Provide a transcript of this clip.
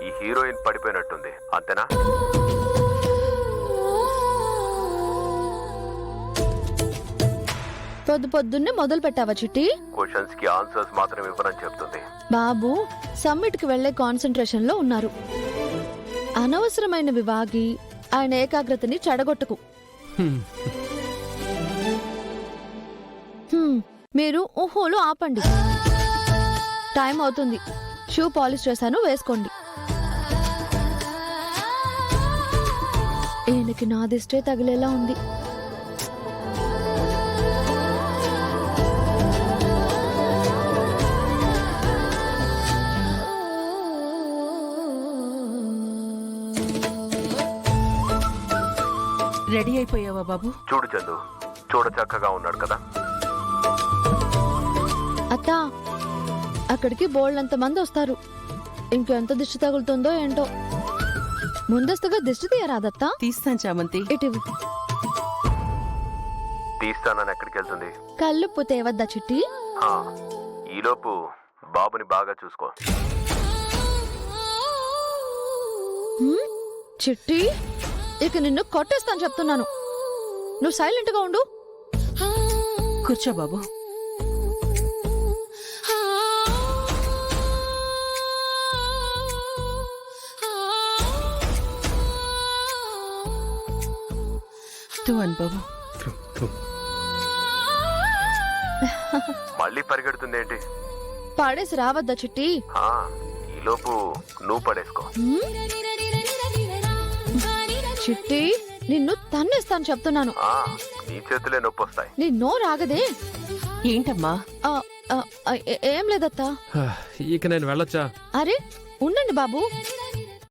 ఈ హీరోయిన్ పడిపోయినట్టుంది, అంతేనా? పొద్దున్నే మొదలు పెట్టావా చిట్టి? క్వశ్చన్స్ కి ఆన్సర్స్ మాత్రం ఇవ్వనని చెప్తుంది. బాబు సమ్మిట్ కి వెళ్లే కాన్సంట్రేషన్ లో ఉన్నారు. అనవసరమైనవి వాగి ఆయన ఏకాగ్రతని చెడగొట్టకు. మీరు ఊహోలు ఆపండి. టైం అవుతుంది. షూ పాలిష్ చేశాను, వేసుకోండి. ఈయనకి నా దిష్టే తగిలేలా ఉంది. రెడీ అయిపోయావా బాబు? చూడు చందు, చూడ చక్కగా ఉన్నాడు కదా. అత్తా, అక్కడికి బోల్డంత మంది వస్తారు. ఇంకెంత దిష్టి తగులుతుందో ఏంటో. ముందస్తుగా దిష్టి తీయరాదత్తా? తీస్తాను చామంతి. ఇటు తీస్తానని ఎక్కడికి వెళ్తుంది? కల్లుప్పు తేవద్దా చిట్టి? ఈలోపు బాబుని బాగా చూసుకో. చిట్టి, ఇక నిన్ను కొట్టేస్తాను చెప్తున్నాను. నువ్వు సైలెంట్ గా ఉండు. కూర్చో బాబు. బాబు మళ్ళీ పరిగెడుతుంది ఏంటి? పాడేసి రావద్దా చిట్టి? ఈలోపు నువ్వు పడేసుకో. చిట్టి, నిన్ను తన్నేస్తాను చెప్తున్నాను. నీ చేతులే నొప్పి వస్తాయి. నీ నోరాగదే. ఏంటమ్మా? ఏం లేదత్తా. ఇక నేను వెళ్ళొచ్చా? అరే ఉండండి బాబు.